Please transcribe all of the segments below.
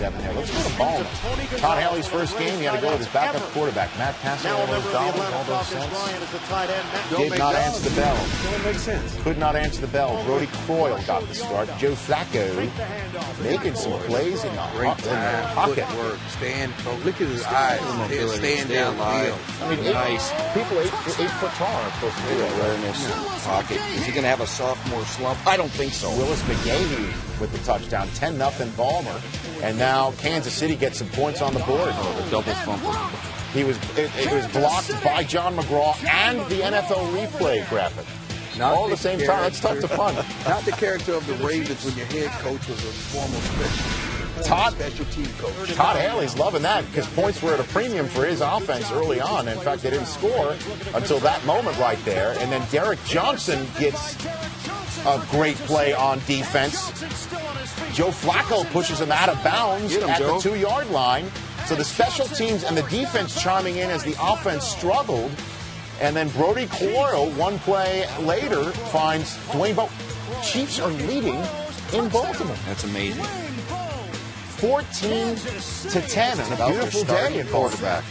7 there. Let's go to Baltimore. Todd Haley's first game, he had to go with his backup quarterback, Matt Castle, all those dollars, all those cents. Did not answer the bell. Don't make sense. Could not answer the bell. Brody Croyle got the start. Joe Flacco making some plays in the pocket. Footwork, look at his eyes. He's staying down the field. I mean, nice. People 8 foot tall are supposed to do that. Awareness, pocket. Is he going to have a sophomore slump? I don't think so. Willis McGahee with the touchdown, 10-0 Baltimore, and now Kansas City gets some points on the board. The double fumble. It was blocked by John McGraw and the NFL replay graphic. All at the same time. That's tough to punt. Not the character of the Ravens when your head coach was a former special team coach. Todd Haley's loving that because points were at a premium for his offense early on. In fact, they didn't score until that moment right there. And then Derek Johnson gets a great play on defense. Joe Flacco pushes him out of bounds at the 2-yard line. So the special teams and the defense chiming in as the offense struggled. And then Brody Croyle, one play later, finds Dwayne Bowe. Chiefs are leading in Baltimore. That's amazing. 14-10 on a beautiful day in Baltimore.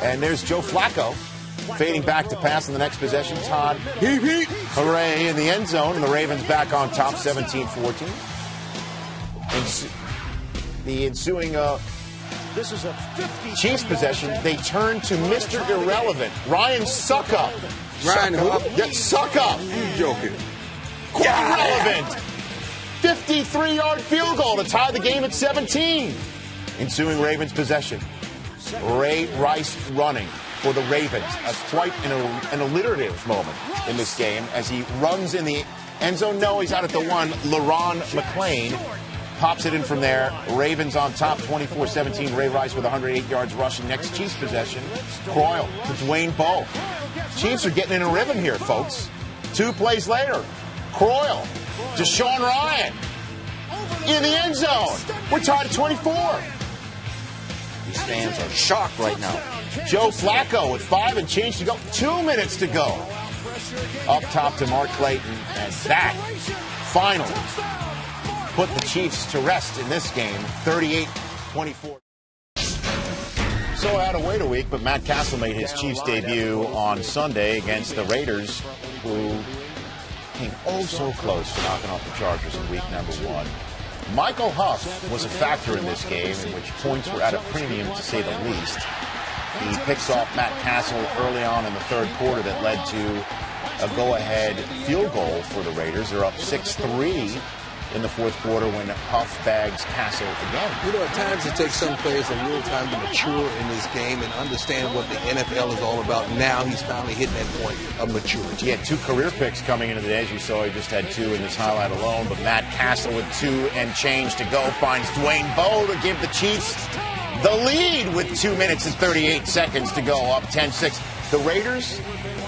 And there's Joe Flacco fading back to pass in the next possession. Todd, hooray, in the end zone, and the Ravens back on top, 17-14. The ensuing Chiefs possession, they turn to Mr. Irrelevant, Ryan Suckup. Ryan who? Yeah, Suckup. You joking. Irrelevant. 53-yard field goal to tie the game at 17. Ensuing Ravens possession. Ray Rice running for the Ravens. Quite an alliterative moment in this game as he runs in the end zone. No, he's out at the 1. LaRon McClain pops it in from there. Ravens on top, 24-17. Ray Rice with 108 yards rushing. Next Chiefs possession. Croyle to Dwayne Bowe. Chiefs are getting in a rhythm here, folks. 2 plays later. Croyle to Sean Ryan in the end zone. We're tied at 24. These fans are shocked right now. Joe Flacco with 5 and change to go. 2 minutes to go. Up top to Mark Clayton. And that finally put the Chiefs to rest in this game, 38-24. So I had to wait a week, but Matt Castle made his Chiefs debut on Sunday against the Raiders, who came oh so close to knocking off the Chargers in week number 1. Michael Huff was a factor in this game, in which points were at a premium, to say the least. He picks off Matt Castle early on in the third quarter that led to a go-ahead field goal for the Raiders. They're up 6-3 in the fourth quarter when Huff bags Castle again. You know, at times it takes some players a little time to mature in this game and understand what the NFL is all about. Now he's finally hitting that point of maturity. He had 2 career picks coming into the day. As you saw, he just had 2 in this highlight alone. But Matt Castle with 2 and change to go finds Dwayne Bowe to give the Chiefs the lead with 2 minutes and 38 seconds to go, up 10-6. The Raiders,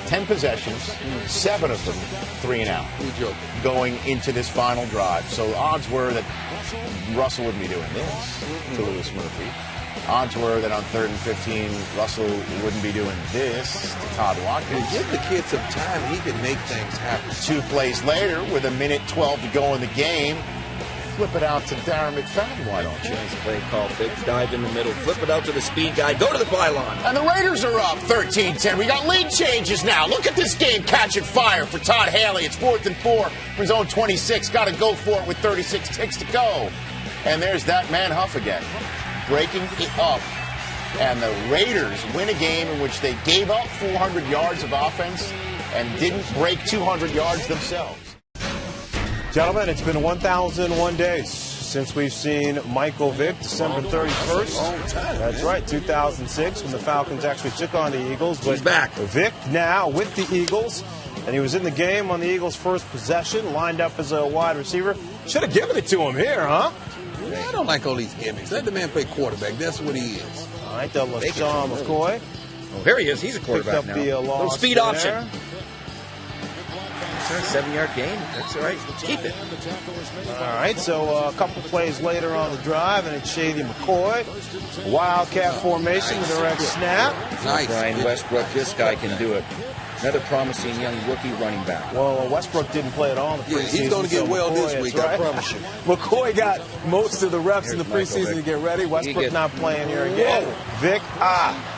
10 possessions, 7 of them 3 and out, going into this final drive. So odds were that Russell wouldn't be doing this to Lewis Murphy. Odds were that on 3rd and 15, Russell wouldn't be doing this to Todd Watkins. Give the kid some time, he can make things happen. 2 plays later, with 1:12 to go in the game, flip it out to Darren McFadden, why don't you? Nice play call, Vic. Dive in the middle, flip it out to the speed guy, go to the pylon. And the Raiders are up 13-10. We got lead changes now. Look at this game catching fire for Todd Haley. It's 4th and 4 from his own 26. Got to go for it with 36 ticks to go. And there's that man Huff again, breaking it up. And the Raiders win a game in which they gave up 400 yards of offense and didn't break 200 yards themselves. Gentlemen, it's been 1,001 days since we've seen Michael Vick, December 31st. That's right, 2006, when the Falcons actually took on the Eagles. But he's back. Vick now with the Eagles, and he was in the game on the Eagles' first possession, lined up as a wide receiver. Should have given it to him here, huh? I don't like all these gimmicks. Let the man play quarterback. That's what he is. All right, that was Sean McCoy. Oh, there he is. He's a quarterback now. Little speed option. 7-yard gain. That's all right. Let's keep it. All right, so a couple plays later on the drive, and it's Shady McCoy. Wildcat formation, direct snap. Nice. Brian Westbrook, this guy can do it. Another promising young rookie running back. Well, Westbrook didn't play at all in the preseason. He's going to get well McCoy, this week, right. I promise you. McCoy got most of the reps in the Here's Michael preseason to Vick. get ready. Westbrook not playing here again. Whoa. Vic,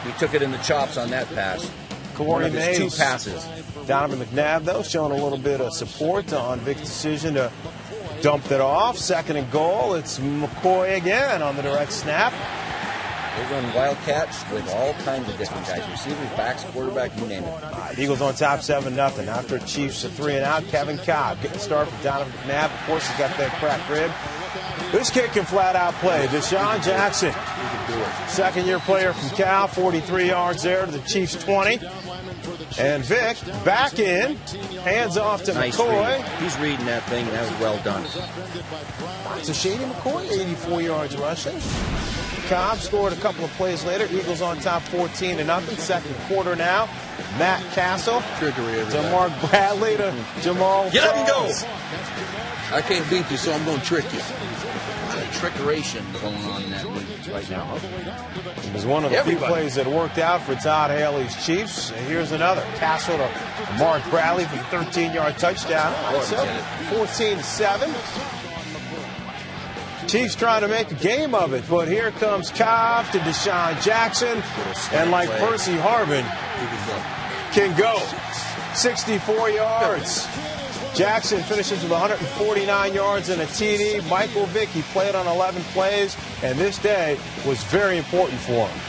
He took it in the chops on that pass. One Corey of his Mays. 2 passes. Donovan McNabb, though, showing a little bit of support on Vic's decision to dump it off. 2nd and goal. It's McCoy again on the direct snap. They run Wildcats with all kinds of different guys. Receivers, backs, quarterback, you name it. Eagles on top 7-0. After Chiefs a 3-and-out, Kevin Cobb getting the start for Donovan McNabb. Of course, he's got that cracked rib. This kid can flat out play. Deshaun Jackson, second-year player from Cal, 43 yards there to the Chiefs' 20. And Vic back in, hands off to Nice McCoy. read. He's reading that thing. That was well done. It's a Shady McCoy, 84 yards rushing. Cobb scored a couple of plays later. Eagles on top 14-0. Second quarter now. Matt Castle. Trickery, To everybody. Mark Bradley to Jamal Get up and go. Charles. I can't beat you, so I'm going to trick you. A lot of trickeration going on in that league right now. It was one of the few Everybody. plays that worked out for Todd Haley's Chiefs. And here's another. Castle to Mark Bradley for the 13-yard touchdown. So 14-7. Chiefs trying to make a game of it, but here comes Cobb to Deshaun Jackson. And like play. Percy Harvin, can go. 64 yards. Jackson finishes with 149 yards and a TD. Michael Vick, he played on 11 plays, and this day was very important for him.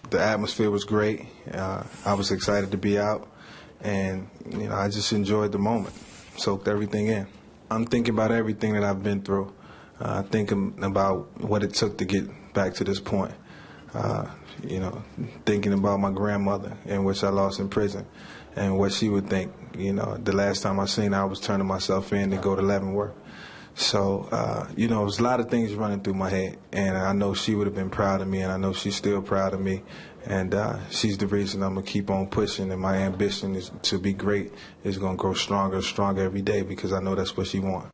The atmosphere was great. I was excited to be out, and I just enjoyed the moment, soaked everything in. I'm thinking about everything that I've been through. Thinking about what it took to get back to this point. Thinking about my grandmother, in which I lost in prison, and what she would think. The last time I seen her, I was turning myself in to go to Leavenworth. So, it was a lot of things running through my head, and I know she would have been proud of me, and I know she's still proud of me, and she's the reason I'm going to keep on pushing, and my ambition is to be great is going to grow stronger and stronger every day because I know that's what she wants.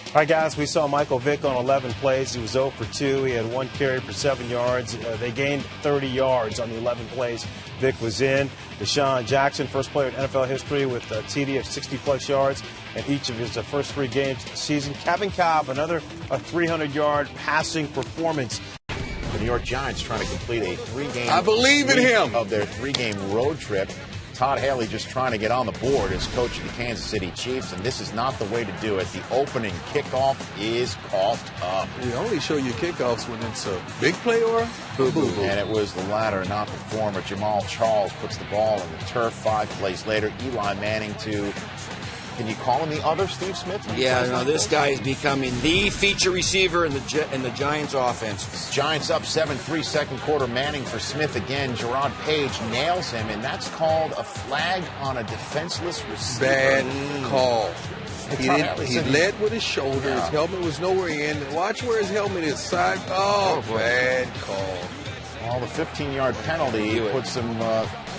All right, guys, we saw Michael Vick on 11 plays. He was 0 for 2. He had 1 carry for 7 yards. They gained 30 yards on the 11 plays Vick was in. Deshaun Jackson, first player in NFL history with a TD of 60-plus yards in each of his first 3 games of the season. Kevin Cobb, another 300-yard passing performance. The New York Giants trying to complete a 3-game. I believe in him. Of their 3-game road trip. Todd Haley just trying to get on the board as coach of the Kansas City Chiefs, and this is not the way to do it. The opening kickoff is coughed up. We only show you kickoffs when it's a big play or a boo-boo. And it was the latter, not the former. Jamal Charles puts the ball in the turf. 5 plays later, Eli Manning to, can you call him the other Steve Smith? Yeah, no, this guy is becoming the feature receiver in the Giants' offense. Giants up 7-3, second quarter. Manning for Smith again. Gerard Page nails him, and that's called a flag on a defenseless receiver. Bad call. He said led with his shoulder. His helmet was nowhere in. Watch where his helmet is. Side. Oh, bad call. Well, the 15-yard penalty puts some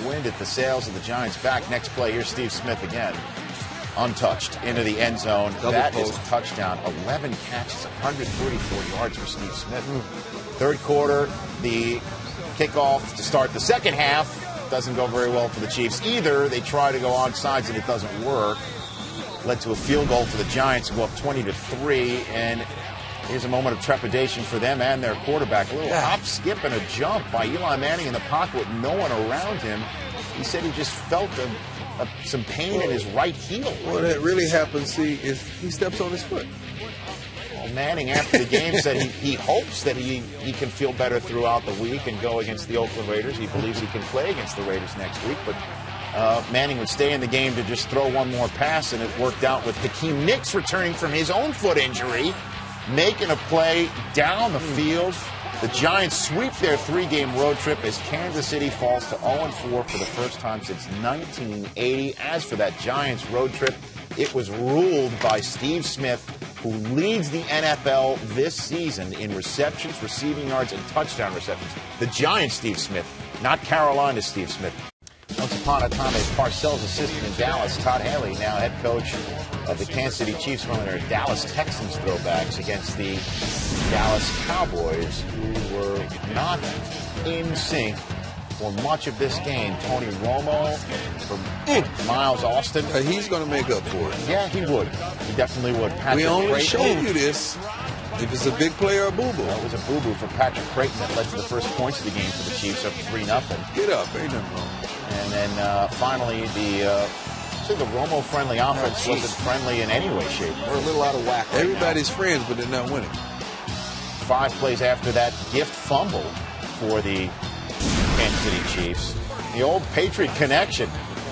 wind at the sails of the Giants back. Next play, here's Steve Smith again. Untouched into the end zone. That is a touchdown. 11 catches, 134 yards for Steve Smith. Third quarter, the kickoff to start the second half doesn't go very well for the Chiefs either. They try to go on sides and it doesn't work. Led to a field goal for the Giants to go up 20-3. And here's a moment of trepidation for them and their quarterback. A little hop, skip, and a jump by Eli Manning in the pocket with no one around him. He said he just felt some pain in his right heel. What that really happens, is he steps on his foot. Well, Manning, after the game, said he hopes that he can feel better throughout the week and go against the Oakland Raiders. He believes he can play against the Raiders next week, but Manning would stay in the game to just throw one more pass, and it worked out with Hakeem Nicks returning from his own foot injury, making a play down the field. The Giants sweep their 3-game road trip as Kansas City falls to 0-4 for the first time since 1980. As for that Giants road trip, it was ruled by Steve Smith, who leads the NFL this season in receptions, receiving yards, and touchdown receptions. The Giants Steve Smith, not Carolina's Steve Smith. Once upon a time, as Parcells' assistant in Dallas, Todd Haley, now head coach of the Kansas City Chiefs, one of their Dallas Texans throwbacks against the Dallas Cowboys, who were not in sync for much of this game. Tony Romo for Miles Austin. He's going to make up for it. Yeah, he would. He definitely would. Patrick We only Creighton. showed you this if it's a big play or a boo-boo. It was a boo-boo for Patrick Creighton that led to the first points of the game for the Chiefs, up 3-0. Get up, ain't nothing wrong. And then finally, the Romo-friendly offense wasn't friendly in any way, shape. We're a little out of whack right Everybody's friends, but they're not winning. 5 plays after that gift fumble for the Kansas City Chiefs. The old Patriot connection.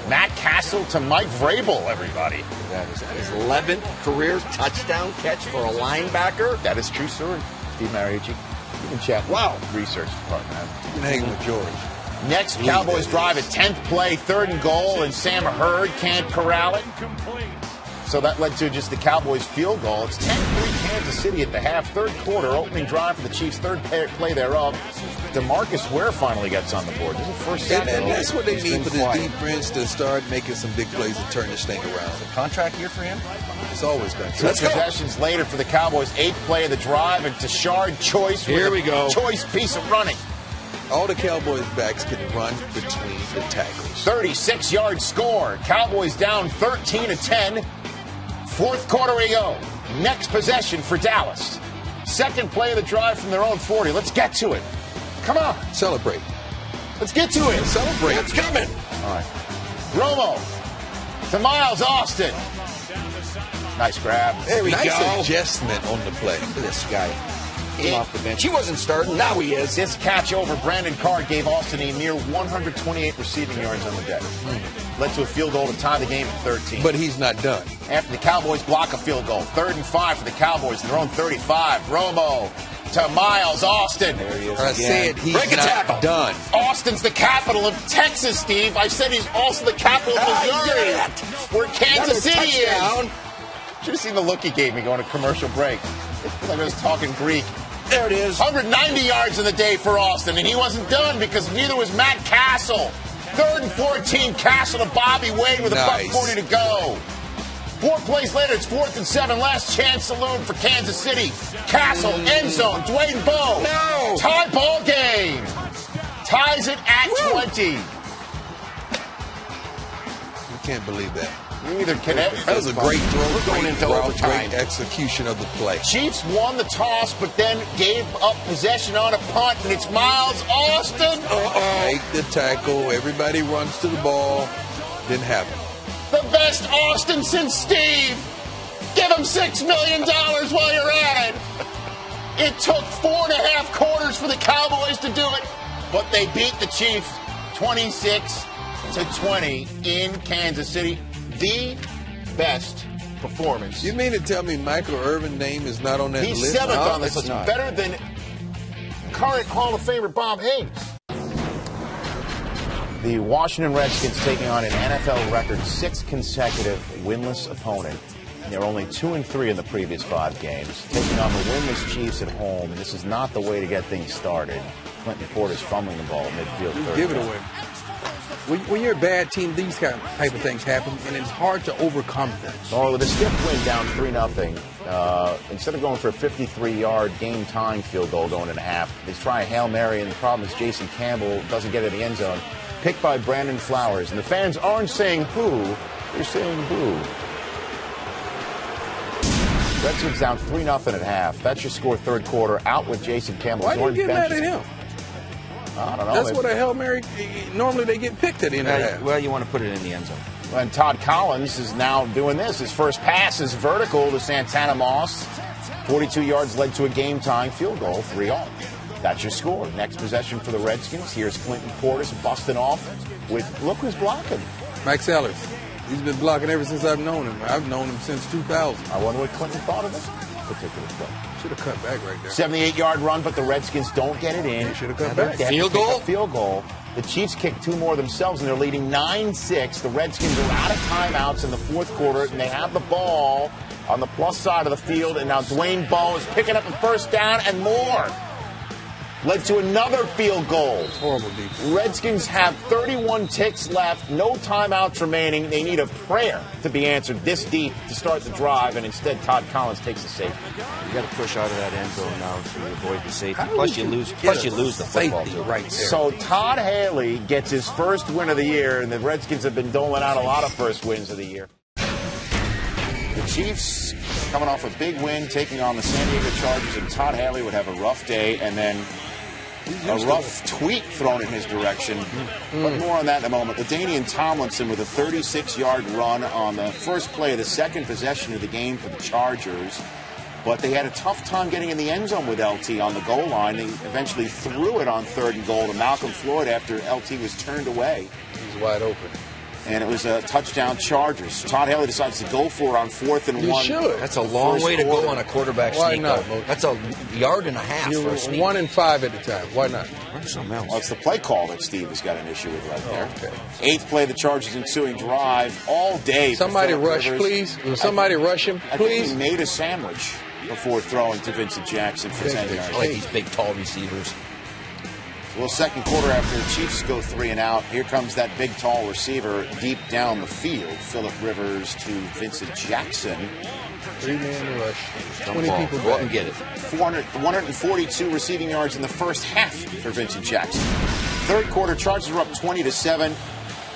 Matt Castle to Mike Vrabel, everybody. That is his 11th career touchdown catch for a linebacker. That is true, sir. Steve Mariucci. You can check. Wow. Research department. You can hang with George. Next, Cowboys drive at 10th play, 3rd and goal, and Sam Hurd can't corral it. So that led to just the Cowboys field goal. It's 10-3 Kansas City at the half. 3rd quarter, opening drive for the Chiefs, 3rd play thereof. DeMarcus Ware finally gets on the board. This is the first sack. And that's what they He's need been for this quiet. defense to start making some big plays and turn this thing around. Contract year for him? It's always going to. 2 possessions later for the Cowboys, 8th play of the drive, and Tashard Choice Here we with a go. choice piece of running. All the Cowboys backs can run between the tackles. 36-yard score. Cowboys down 13-10. 4th quarter we go. Next possession for Dallas. 2nd play of the drive from their own 40. Let's get to it. Come on. Celebrate. Let's get to it. Celebrate. It's coming. All right. Romo to Miles Austin. Nice grab. There we Nice go. adjustment on the play. Look at this guy. Came off the bench. He wasn't starting. Now he is. This catch over Brandon Carr gave Austin a near 128 receiving yards on the day. Led to a field goal to tie the game at 13. But he's not done. After the Cowboys block a field goal, 3rd and 5 for the Cowboys in their own 35. Romo to Miles Austin. There he is I again. said he's Break a not tackle. done. Austin's the capital of Texas, Steve. I said he's also the capital of Missouri, where Kansas City is. Should have seen the look he gave me going to commercial break. Like I was talking Greek. There it is. 190 yards in the day for Austin, and he wasn't done because neither was Matt Castle. 3rd and 14, Castle to Bobby Wade with Nice. $1.40 to go. 4 plays later, it's 4th and 7. Last chance saloon for Kansas City. Castle, end zone, Dwayne Bowe. No. Tie ball game. Ties it at 20. You can't believe that. Neither can it. That was a great throw. We're going great into route, overtime. Great execution of the play. Chiefs won the toss, but then gave up possession on a punt, and it's Miles Austin. Make the tackle. Everybody runs to the ball. Didn't happen. The best Austin since Steve. Give him $6 million while you're at it. It took 4.5 quarters for the Cowboys to do it, but they beat the Chiefs 26-20 in Kansas City. The best performance. You mean to tell me Michael Irvin's name is not on that He's list? 7th on this it's list. not. Better than current Hall of Famer Bob Hayes. The Washington Redskins taking on an NFL record 6th consecutive winless opponent. They're only 2-3 in the previous 5 games. Taking on the winless Chiefs at home, and this is not the way to get things started. Clinton Porter's fumbling the ball at midfield. Give it away. When you're a bad team, these type of things happen, and it's hard to overcome them. Oh, with a stiff win down 3-0, instead of going for a 53-yard game-tying field goal going into half, they try a Hail Mary, and the problem is Jason Campbell doesn't get it in the end zone. Picked by Brandon Flowers. And the fans aren't saying who, they're saying boo. Redskins down 3-0 at half. That's your score 3rd quarter. Out with Jason Campbell. Why do you get mad at him? I don't know. That's what a Hail Mary, normally they get picked at the end of that. Well, you want to put it in the end zone. And Todd Collins is now doing this. His first pass is vertical to Santana Moss. 42 yards led to a game-tying field goal, 3-all. That's your score. Next possession for the Redskins. Here's Clinton Portis busting off with, look who's blocking. Mike Sellers. He's been blocking ever since I've known him. I've known him since 2000. I wonder what Clinton thought of this particular play. Should have cut back right there. 78-yard run, but the Redskins don't get it in. They should have cut back. Field goal? Field goal. The Chiefs kicked 2 more themselves, and they're leading 9-6. The Redskins are out of timeouts in the 4th quarter, and they have the ball on the plus side of the field, and now Dwayne Bowe is picking up a first down and more. led to another field goal. Horrible defense. Redskins have 31 ticks left, no timeouts remaining. They need a prayer to be answered this deep to start the drive, and instead Todd Collins takes the safety. You got to push out of that end zone now to avoid the safety. How Plus did you you lose. get Plus a you lose the football safety too. right there. So Todd Haley gets his first win of the year, and the Redskins have been doling out a lot of first wins of the year. The Chiefs coming off a big win, taking on the San Diego Chargers, and Todd Haley would have a rough day, and then a rough tweet thrown in his direction. But more on that in a moment. LaDainian Tomlinson with a 36-yard run on the first play of the second possession of the game for the Chargers. But they had a tough time getting in the end zone with LT on the goal line. They eventually threw it on 3rd and goal to Malcolm Floyd after LT was turned away. He's wide open. And it was a touchdown Chargers. Todd Haley decides to go for it on 4th and 1. You should. That's a long way to go on a quarterback Why sneak. not? Though. That's a yard and a half You for were a sneak. 1 and 5 at the time. Why not? Where's something else? Well, it's the play call that Steve has got an issue with right there. Okay. 8th play of the Chargers' ensuing drive all day. for Somebody Phillip rush, Rivers. please. Will somebody rush him, I think please? he made a sandwich before throwing to Vincent Jackson for 10 yards. I like these big, tall receivers. Well, second quarter after the Chiefs go 3 and out, here comes that big, tall receiver deep down the field. Phillip Rivers to Vincent Jackson. 3-man rush. Don't 20 fall. people Go up back. and get it. 142 receiving yards in the first half for Vincent Jackson. Third quarter, Chargers are up 20-7.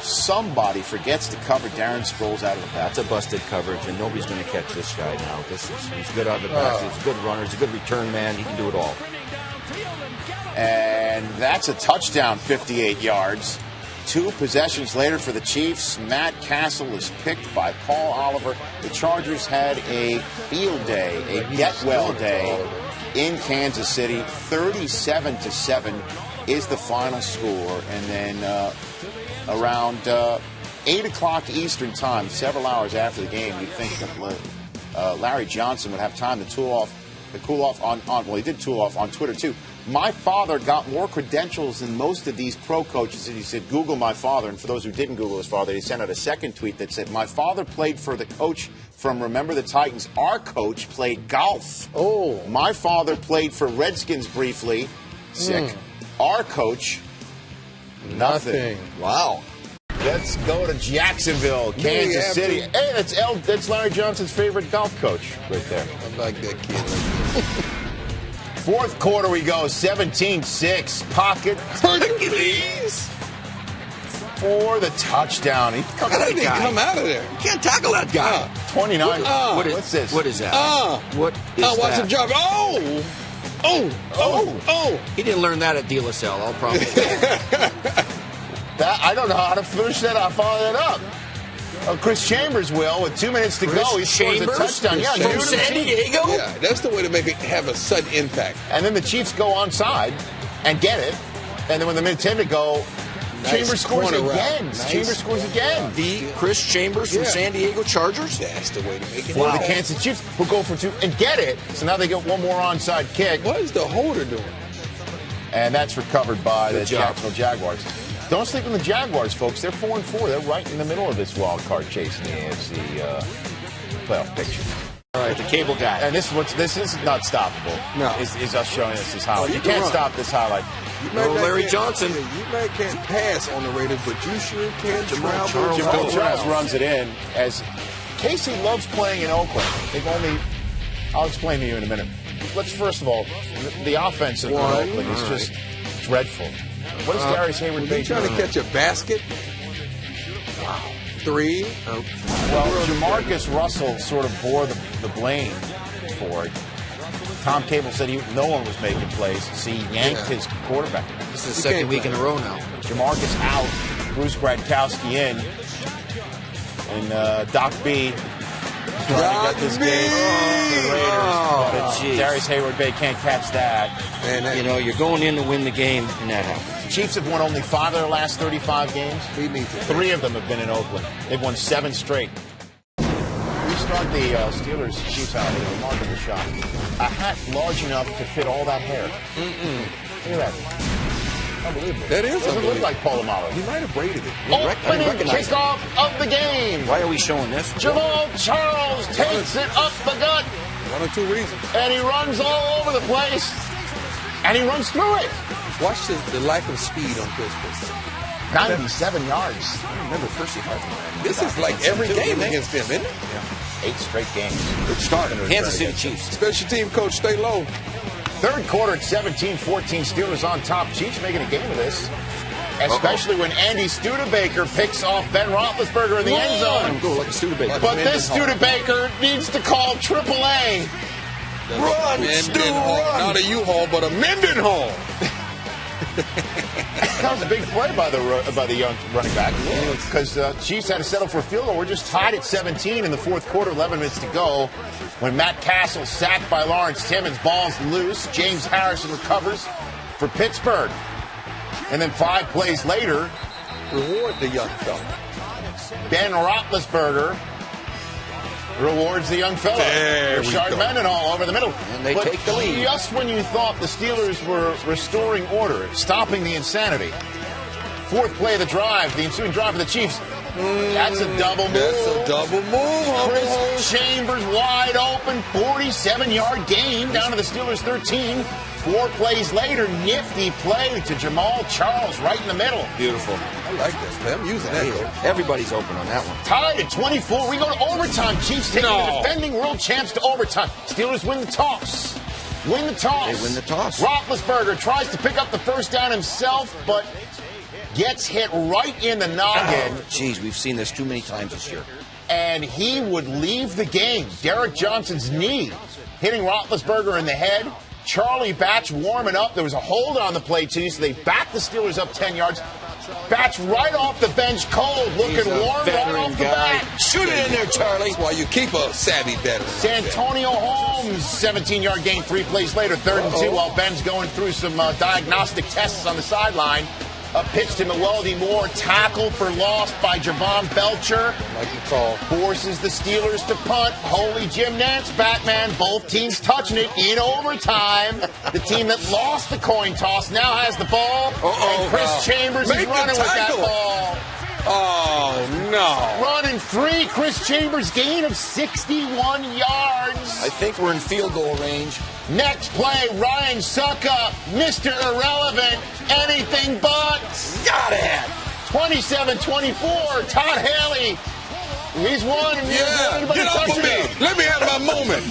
Somebody forgets to cover. Darren Sproles out of the back. That's a busted coverage, and nobody's going to catch this guy now. He's good out of the back. He's a good runner. He's a good return man. He can do it all. And that's a touchdown, 58 yards. 2 possessions later for the Chiefs, Matt Castle is picked by Paul Oliver. The Chargers had a field day, a get-well day in Kansas City. 37-7 is the final score. And then around 8 o'clock Eastern time, several hours after the game, you'd think that Larry Johnson would have time to cool off on well, he did cool off on Twitter too. My father got more credentials than most of these pro coaches. And he said, Google my father. And for those who didn't Google his father, he sent out a second tweet that said, my father played for the coach from Remember the Titans. Our coach played golf. Oh. My father played for Redskins briefly. Sick. Our coach, nothing. Wow. Let's go to Jacksonville, Kansas City. Hey, that's Larry Johnson's favorite golf coach right there. I like that kid. Fourth quarter we go, 17-6. Pocket Hercules for the touchdown. He comes How did he come out of there? You can't tackle that guy. 29. What's this? What is that? What is watch that? him jump. Oh! He didn't learn that at De La Salle. I'll probably. I don't know how to finish that. I'll follow that up. Chris Chambers will with 2 minutes to go. He scores a touchdown. Yeah, from new to the San team. Diego. Yeah, that's the way to make it have a sudden impact. And then the Chiefs go onside and get it. And then when the minute 10 to go, Chambers scores again. Chambers scores again. The Chris Chambers from San Diego Chargers. That's the way to make it For happen. the Kansas Chiefs, who go for 2 and get it. So now they get one more onside kick. What is the holder doing? And that's recovered by the job. Jacksonville Jaguars. Don't sleep on the Jaguars, folks. They're 4-4. They're right in the middle of this wild card chase in the AFC playoff picture. All right, the cable guy. And this is not stoppable. No. Is us showing us this highlight. Oh, you you can can't run. stop this highlight. Larry Johnson. You might can't pass on the Raiders, but you sure can travel. Jamal Charles runs it in as Casey loves playing in Oakland. I'll explain to you in a minute. Let's first of all, the offense in Oakland is just dreadful. What is Darius Hayward Are you trying to catch a basket? Wow. 3. Well, Jamarcus Russell sort of bore the blame for it. Tom Cable said no one was making plays, so he yanked his quarterback. This is the second week in a row now. Jamarcus out, Bruce Gradkowski in, and Doc B trying to get this game to the Raiders. But Darius Hayward Bay can't catch that. And you're going in to win the game, and that happens. The Chiefs have won only 5 of their last 35 games. 3 of them have been in Oakland. They've won 7 straight. We start the Steelers-Chiefs out with a remarkable shot. A hat large enough to fit all that hair. Look at that. Unbelievable. That is Doesn't look like Polamalu. He might have braided it. Opening kickoff of the game. Why are we showing this? Jamal Charles takes it up the gut. One or two reasons. And he runs all over the place. And he runs through it. Watch the lack of speed on Pittsburgh. 97 yards. I remember Percy Harvin. This is like every game against them, isn't it? Yeah. 8 straight games. Good start. Kansas City Chiefs. Special team coach, stay low. Third quarter at 17-14. Steelers on top. Chiefs making a game of this. Especially when Andy Studebaker picks off Ben Roethlisberger in the end zone. Go like a Studebaker. But this Studebaker needs to call AAA. Run, Stu, run. Not a U-Haul, but a Mendenhall. That was a big play by the young running back, because Chiefs had to settle for a field goal. We're just tied at 17 in the fourth quarter, 11 minutes to go. When Matt Castle sacked by Lawrence Timmons, ball's loose. James Harrison recovers for Pittsburgh. And then 5 plays later, Reward the young fella. Ben Roethlisberger rewards the young fella. Rashard Mendenhall over the middle. And they take the lead. Just when you thought the Steelers were restoring order, stopping the insanity, fourth play of the drive, the ensuing drive for the Chiefs, that's a double move. That's a double move. Chris Chambers wide open, 47-yard gain down to the Steelers 13. 4 plays later, nifty play to Jamal Charles right in the middle. Beautiful. I like this. I'm using that. Everybody's open on that one. Tied at 24. We go to overtime. Chiefs taking the defending world champs to overtime. Steelers win the toss. They win the toss. Roethlisberger tries to pick up the first down himself, but gets hit right in the noggin. Jeez, we've seen this too many times this year. And he would leave the game. Derek Johnson's knee hitting Roethlisberger in the head. Charlie Batch warming up. There was a hold on the play, too, so they backed the Steelers up 10 yards. Batch right off the bench, cold, looking warm right off the bat. Shoot it in there, Charlie. That's why you keep a savvy veteran. Santonio Holmes, 17-yard gain, 3 plays later, 3rd and 2, while Ben's going through some diagnostic tests on the sideline. A pitch to Mewelde Moore, tackled for loss by Javon Belcher. Like you call. Forces the Steelers to punt. Holy Jim Nantz, Batman. Both teams touching it in overtime. The team that lost the coin toss now has the ball. And Chris Chambers is running with that ball. Oh, no. Running free. Chris Chambers gain of 61 yards. I think we're in field goal range. Next play, Ryan Suckup, Mr. Irrelevant, anything but. Got it. 27-24, Todd Haley. He's won. Get off of me. Let me have my moment.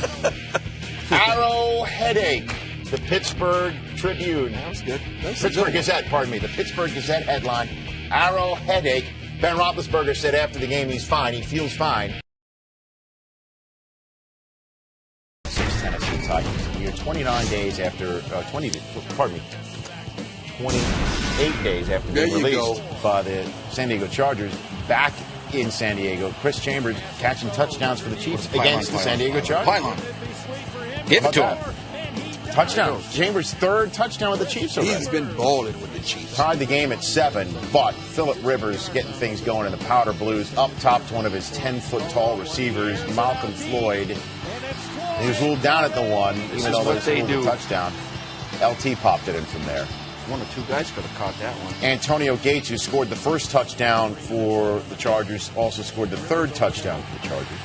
Arrow headache. The Pittsburgh Tribune. That was good. Pittsburgh Gazette, pardon me. The Pittsburgh Gazette headline, Arrow headache. Ben Roethlisberger said after the game he's fine. He feels fine. Tennessee Titans. Here 29 days after, 28 days after being released by the San Diego Chargers, back in San Diego. Chris Chambers catching touchdowns for the Chiefs against the San Diego Chargers. Pylon. Give it to him. Touchdown. Chambers' 3rd touchdown with the Chiefs already. He's been balling with the Chiefs. Tied the game at 7, but Phillip Rivers getting things going in the Powder Blues. Up top to one of his 10-foot-tall receivers, Malcolm Floyd. He was ruled down at the 1, even though they ruled a touchdown. LT popped it in from there. 1 or 2 guys could have caught that one. Antonio Gates, who scored the first touchdown for the Chargers, also scored the 3rd touchdown for the Chargers.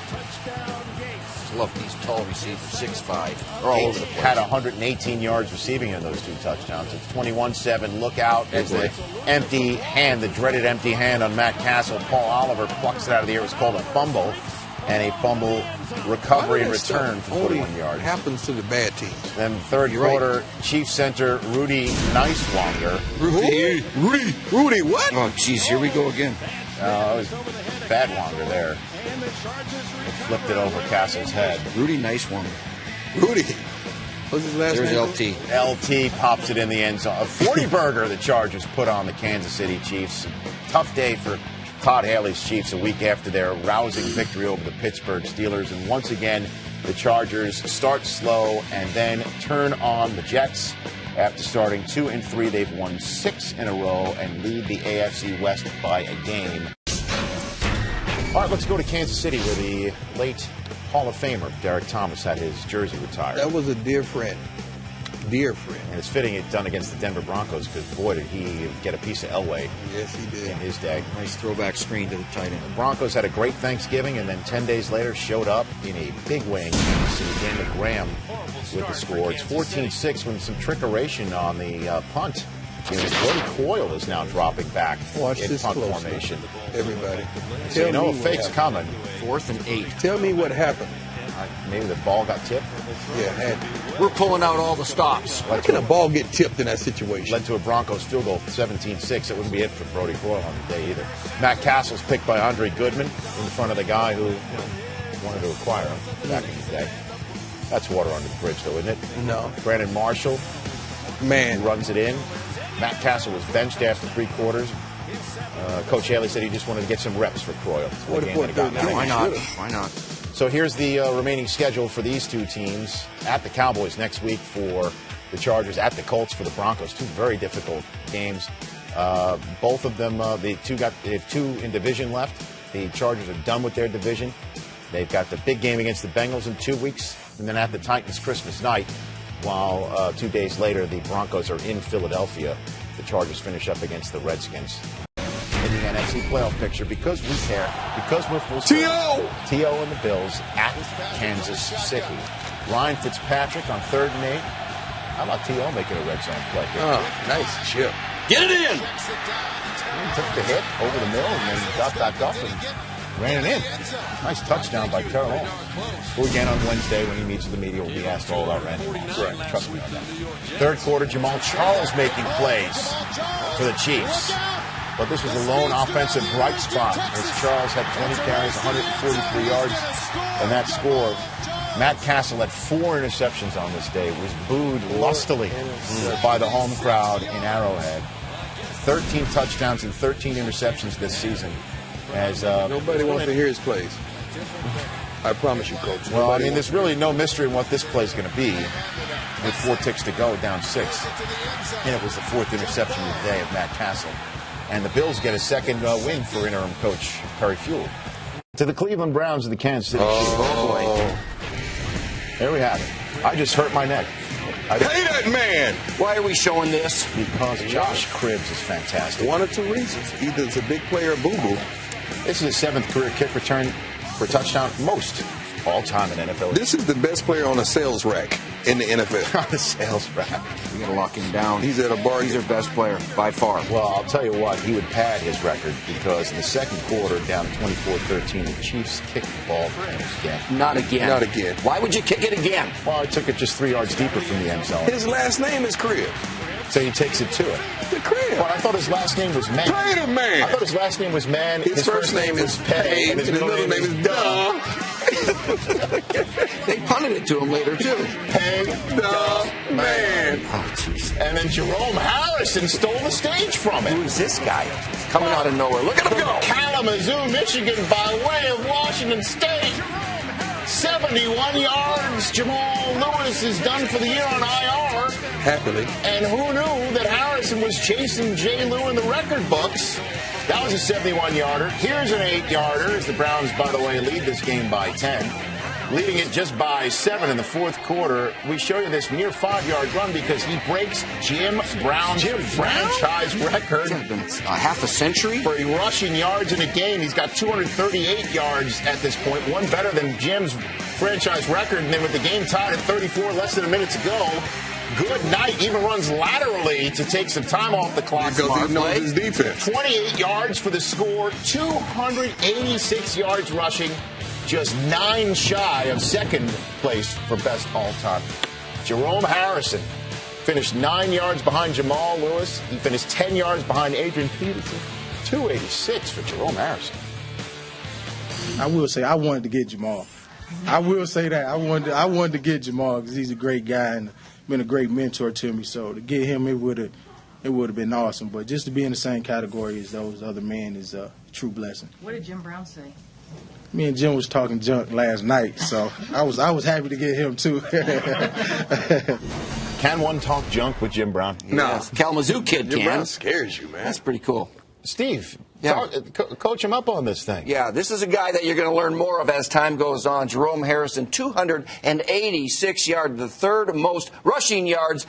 I love these tall receivers, 6'5". They're all over the place. Had 118 yards receiving in those 2 touchdowns. It's 21-7. Look out as the empty hand, the dreaded empty hand on Matt Castle. Paul Oliver plucks it out of the air. It was called a fumble. And a fumble recovery and return for 41 yards. Happens to the bad teams. Then 3rd quarter, Chiefs center Rudy Nicewanger. Rudy, what? Oh, geez, here we go again. That was bad Wanger there. They flipped it over Castle's head. Rudy Nicewanger. Rudy. What's his last name? There's LT. LT pops it in the end zone. A 40-burger the Chargers put on the Kansas City Chiefs. Tough day for Todd Haley's Chiefs a week after their rousing victory over the Pittsburgh Steelers. And once again, the Chargers start slow and then turn on the Jets. After starting 2-3, they've won 6 in a row and lead the AFC West by a game. All right, let's go to Kansas City, where the late Hall of Famer Derek Thomas had his jersey retired. That was a dear friend. Dear friend. And it's fitting it's done against the Denver Broncos because, boy, did he get a piece of Elway. Yes, he did. In his day. Nice throwback screen to the tight end. The Broncos had a great Thanksgiving and then 10 days later showed up in a big way in Kansas City. Daniel Graham with the score. It's 14-6 with some trickeration on the punt. Brody Coyle is now dropping back in punt formation. Everybody. So you know a fake's coming. 4th and 8. Tell me what happened. Maybe the ball got tipped. Yeah, it had to. We're pulling out all the stops. How can a ball get tipped in that situation? Led to a Broncos field goal, 17-6. It wouldn't be it for Brody Coyle on the day either. Matt Castle's picked by Andre Goodman in front of the guy who wanted to acquire him back in the day. That's water under the bridge, though, isn't it? No. Brandon Marshall, Man, runs it in. Matt Castle was benched after 3 quarters. Coach Haley said he just wanted to get some reps for Coyle. Why not? Why not? So here's the remaining schedule for these two teams. At the Cowboys next week for the Chargers, at the Colts for the Broncos. 2 very difficult games. Both of them, they have 2 in division left. The Chargers are done with their division. They've got the big game against the Bengals in 2 weeks, and then at the Titans Christmas night. While 2 days later, the Broncos are in Philadelphia. The Chargers finish up against the Redskins. In the NFC playoff picture, because we care, because we're full T.O. T.O. and the Bills at Kansas City. Ryan Fitzpatrick on 3rd and 8. How about T.O. making a red zone play here? oh, nice chip. Get it in! He took the hit over the middle and then got back up and ran it in. Nice touchdown by Terrell Owens. Who again on Wednesday when he meets with the media will be asked all about Randy Moss. Right. Trust me on that. 3rd quarter, Jamal Charles making plays for the Chiefs. But this was a lone offensive bright spot as Charles had 20 carries, 143 yards, and that score. Matt Castle had 4 interceptions on this day, was booed lustily by the home crowd in Arrowhead. 13 touchdowns and 13 interceptions this season. As Nobody wants to hear his plays. I promise you, Coach. Well, I mean, there's really no mystery in what this play is going to be with 4 ticks to go, down 6. And it was the 4th interception of the day of Matt Castle. And the Bills get a second win for interim coach Perry Fewell. To the Cleveland Browns of the Kansas City Chiefs. Oh, There we have it. I just hurt my neck. pay that man! Why are we showing this? Because Josh Cribbs is fantastic. 1 or 2 reasons. Either it's a big player or boo-boo. This is his 7th career kick return for touchdown, most all time in NFL. This is the best player on a sales rack in the NFL. On the sales rack. We got to lock him down. He's at a bar. He's our best player by far. Well, I'll tell you what, he would pad his record because in the 2nd quarter, down 24-13, the Chiefs kicked the ball again. Not again. Not again. Why would you kick it again? Well, I took it just 3 yards deeper from the end zone. His last name is Cribbs. So he takes it to it. The Cribbs. Well, I thought his last name was Man. Pay the man. I thought his last name was Man. His first name is Pay, and his middle name is Duh. They punted it to him later, too. Pay The man. Oh, jeez. And then Jerome Harrison stole the stage from Who him. is this guy? Coming out of nowhere. Look at him go. Kalamazoo, Michigan, by way of Washington State. 71 yards. Jamal Lewis is done for the year on IR. Happily. And who knew that Harrison was chasing J. Lou in the record books? That was a 71-yarder. Here's an 8-yarder as the Browns, by the way, lead this game by 10. Leading it just by 7 in the 4th quarter. We show you this near 5-yard run because he breaks Jim Brown's franchise record. Half a century? For rushing yards in a game. He's got 238 yards at this point, one better than Jim's franchise record. And then with the game tied at 34, less than a minute to go, good night. Even runs laterally to take some time off the clock. Because he knows his defense. 28 yards for the score, 286 yards rushing. Just 9 shy of 2nd place for best all-time. Jerome Harrison finished 9 yards behind Jamal Lewis. He finished 10 yards behind Adrian Peterson. 286 for Jerome Harrison. I will say I wanted to get Jamal. I will say that. I wanted to get Jamal because he's a great guy and been a great mentor to me. So to get him, it would have been awesome. But just to be in the same category as those other men is a true blessing. What did Jim Brown say? Me and Jim was talking junk last night, so I was happy to get him too. Can one talk junk with Jim Brown? No. Kalamazoo kid Jim can. Brown scares you, man. That's pretty cool. Steve, Coach him up on this thing. Yeah, this is a guy that you're going to learn more of as time goes on. Jerome Harrison, 286 yards, the third most rushing yards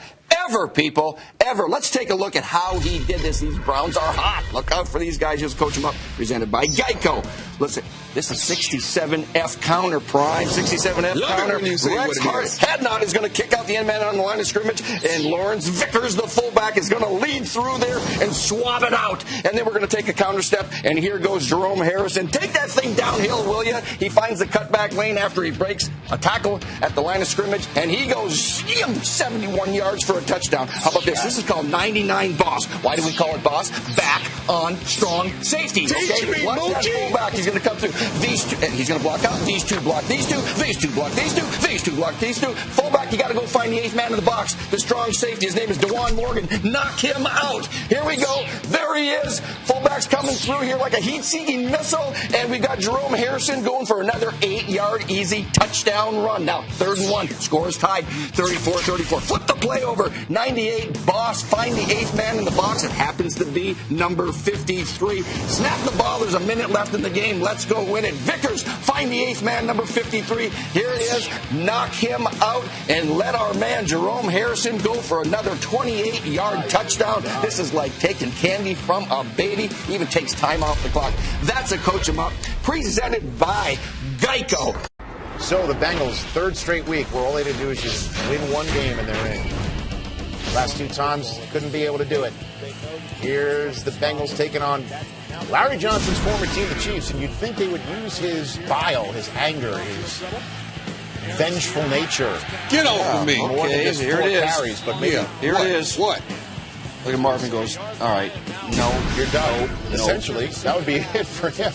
ever, people, ever. Let's take a look at how he did this. These Browns are hot. Look out for these guys. Just coach them up. Presented by Geico. Listen, this is 67F counter prime. 67F counter. Rex Hart, head nod, is going to kick out the end man on the line of scrimmage, and Lawrence Vickers, the fullback, is going to lead through there and swab it out. And then we're going to take a counter step, and here goes Jerome Harrison. Take that thing downhill, will you? He finds the cutback lane after he breaks a tackle at the line of scrimmage, and he goes 71 yards for a touchdown. How about this? This is called 99 Boss. Why do we call it Boss? Back on strong safety. Okay, watch that fullback. He's going to come through. These two, and he's going to block out. These two block these two. These two block these two. These two block these two. Fullback, you got to go find the eighth man in the box. The strong safety. His name is DeJuan Morgan. Knock him out. Here we go. There he is. Fullback's coming through here like a heat-seeking missile, and we got Jerome Harrison going for another 8-yard easy touchdown run. Now 3rd and 1. Score is tied. 34-34. Flip the play over. 98 Boss. Find the eighth man in the box. It happens to be number 53. Snap the ball. There's a minute left in the game. Let's go win it. Vickers, find the eighth man, number 53. Here it is. Knock him out and let our man Jerome Harrison go for another 28-yard touchdown. This is like taking candy from a baby. Even takes time off the clock. That's a coach him up. Presented by Geico. So the Bengals, 3rd straight week where all they had to do is just win one game and they're in. Last 2 times, couldn't be able to do it. Here's the Bengals taking on Larry Johnson's former team, the Chiefs, and you'd think they would use his bile, his anger, his vengeful nature. Get off of me. Okay, here it is. Carries, but maybe Here it is. What? Look at Marvin goes, all right, no. you're done. Essentially, that would be it for him.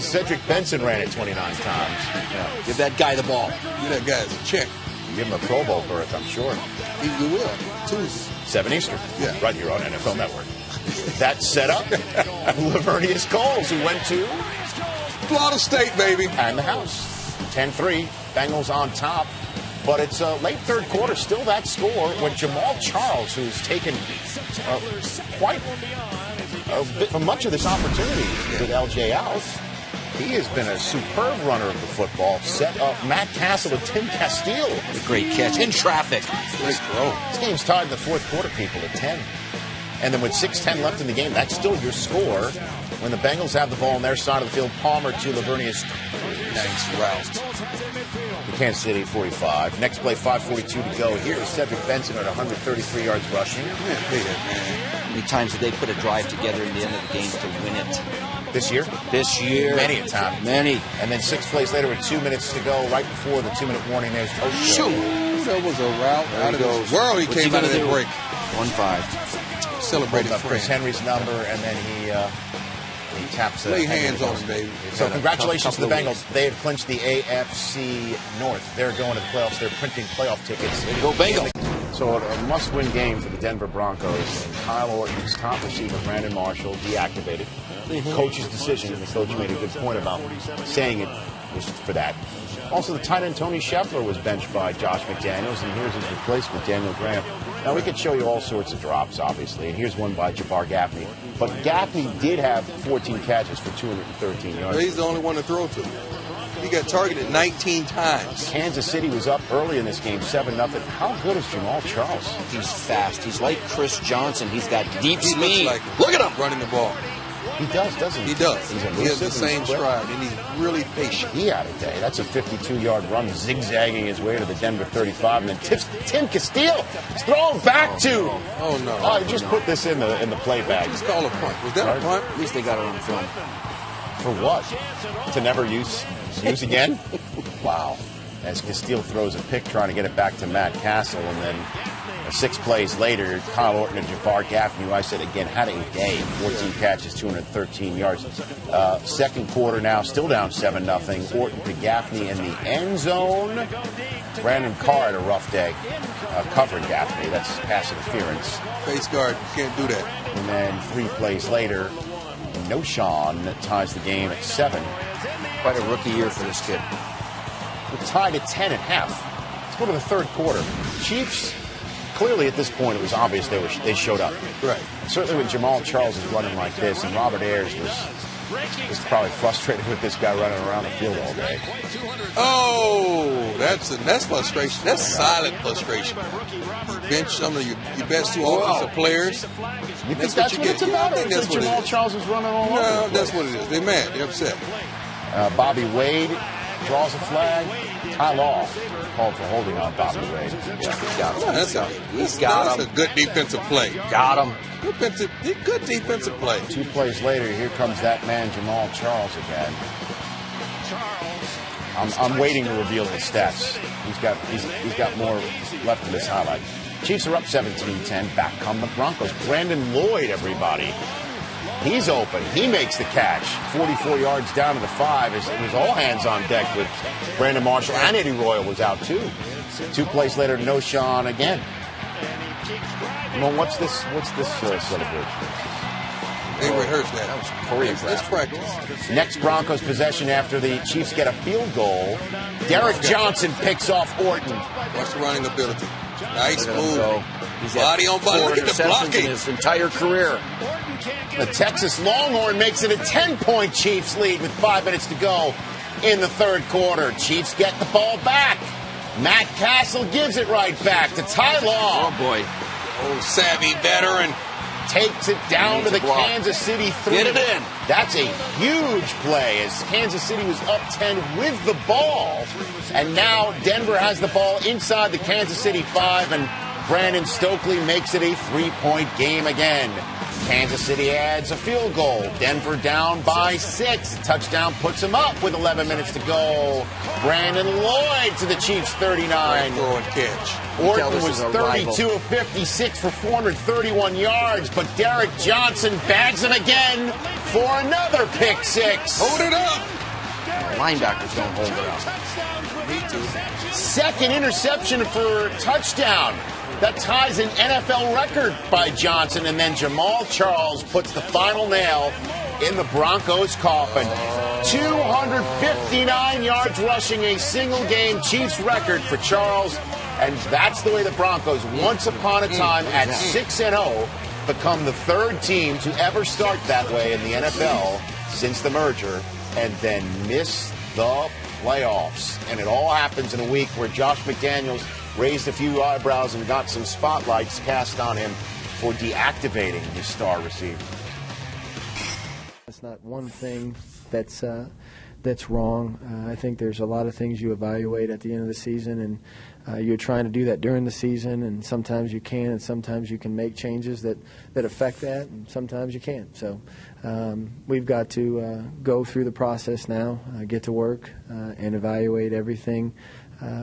Cedric Benson ran it 29 times. Yeah. Give that guy the ball. Give that guy a check. Give him a Pro Bowl berth, I'm sure. He will. Tuesday. 7 Eastern. Yeah. Right here on NFL Network. That set up Lavernius Coles, who went to Florida State, baby. and the house. 10-3, Bengals on top. But it's a late 3rd quarter, still that score, when Jamal Charles, who's taken quite a bit from much of this opportunity with LJ out, he has been a superb runner of the football. Set up Matt Castle and Tim Castile. A great catch in traffic. Great throw. This game's tied in the 4th quarter, people, at 10. And then with 6:10 left in the game, that's still your score. When the Bengals have the ball on their side of the field, Palmer to Lavernius. Nice route. Kansas City 45. Next play, 5:42 to go. Here's Cedric Benson at 133 yards rushing. How many times did they put a drive together in the end of the game to win it? This year? This year. Many a time. Many. And then 6 plays later with 2 minutes to go, right before the 2-minute warning, there's Shoot. That was a route out of this world. He What's came out of gonna that do? break. 1-5. Celebrated up Chris friend. Henry's number, and then he taps Lay hands on him, baby. So congratulations to the couple of Bengals. They have clinched the AFC North. They're going to the playoffs. They're printing playoff tickets. Way to go, Bengals. So a must-win game for the Denver Broncos. And Kyle Orton's top receiver, Brandon Marshall, deactivated. Coach's decision, and the coach made a good point about saying it was for that. Also, the tight end Tony Scheffler was benched by Josh McDaniels, and here's his replacement, Daniel Graham. Now, we could show you all sorts of drops, obviously, and here's one by Jabbar Gaffney. But Gaffney did have 14 catches for 213 yards. He's the only one to throw to. He got targeted 19 times. Kansas City was up early in this game, 7-0. How good is Jamal Charles? He's fast. He's like Chris Johnson. He's got deep He speed. looks like Look at him. running the ball. He does, doesn't he? He does. He's He has elusive, the same he's quick. stride, and he's really patient. He had a day. That's a 52-yard run, zigzagging his way to the Denver 35, and then Tim Castile is thrown back to. Oh, no. I just put this in the play bag. Just call a punt. Was that a punt? At least they got it on film. For what? To never use again? Wow. As Castile throws a pick trying to get it back to Matt Castle, and then 6 plays later, Kyle Orton and Jabbar Gaffney, who I said again had a day, 14 catches, 213 yards. 2nd quarter now, still down 7-0. Orton to Gaffney in the end zone. Brandon Carr had a rough day covering Gaffney. That's pass interference. Face guard. You can't do that. And then 3 plays later, Noshawn ties the game at 7. Quite a rookie year for this kid. We're tied at 10 at half. Let's go to the 3rd quarter. Chiefs clearly at this point it was obvious they showed up. Right. Certainly when Jamal Charles is running like this, and Robert Ayers was probably frustrated with this guy running around the field all day. Oh, that's frustration. That's silent frustration. Bench some of your best two offensive players. You think that's what it's about? Or is Jamal Charles is running all over? No, that's what it is. They're mad. They're upset. Bobby Wade draws a flag. Ty Law called for holding on Bobby Wade. Yeah, he's got him. That's got a good defensive play. Got him. Good defensive play. 2 plays later, here comes that man Jamal Charles again. I'm waiting to reveal the stats. He's got more left in this highlight. Chiefs are up 17-10. Back come the Broncos. Brandon Lloyd, everybody. He's open. He makes the catch. 44 yards down to the 5. It was all hands on deck with Brandon Marshall, and Eddie Royal was out too. 2 plays later, no Sean again. Well, what's this celebration? They rehearsed that. That was choreographed. Let's practice. Next Broncos possession after the Chiefs get a field goal. Derek Johnson picks off Orton. Watch the running ability. Nice move. Go. He's Body on body. 4 Look at the interceptions blocking. in his entire career. The Texas Longhorn makes it a 10-point Chiefs lead with 5 minutes to go in the third quarter. Chiefs get the ball back. Matt Castle gives it right back to Ty Law. Oh, boy. Oh, savvy veteran. Takes it down to the Kansas City 3. Get it in. That's a huge play as Kansas City was up 10 with the ball. And now Denver has the ball inside the Kansas City 5, and Brandon Stokely makes it a 3-point game again. Kansas City adds a field goal. Denver down by 6. Touchdown puts them up with 11 minutes to go. Brandon Lloyd to the Chiefs 39. Throw and catch. Orton was 32 of 56 for 431 yards, but Derek Johnson bags him again for another pick 6. Hold it up. Linebackers don't hold it up. Me too. Second interception for touchdown. That ties an NFL record by Johnson, and then Jamal Charles puts the final nail in the Broncos' coffin. 259 yards rushing, a single-game Chiefs record for Charles, and that's the way the Broncos, once upon a time at 6-0, become the 3rd team to ever start that way in the NFL since the merger, and then miss the playoffs. And it all happens in a week where Josh McDaniels raised a few eyebrows and got some spotlights cast on him for deactivating his star receiver. It's not one thing that's wrong. I think there's a lot of things you evaluate at the end of the season, and you're trying to do that during the season, and sometimes you can, and sometimes you can make changes that affect that, and sometimes you can't. So we've got to go through the process now, get to work, and evaluate everything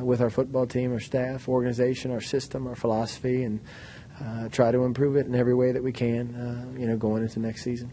with our football team, our staff, organization, our system, our philosophy, and try to improve it in every way that we can, going into next season.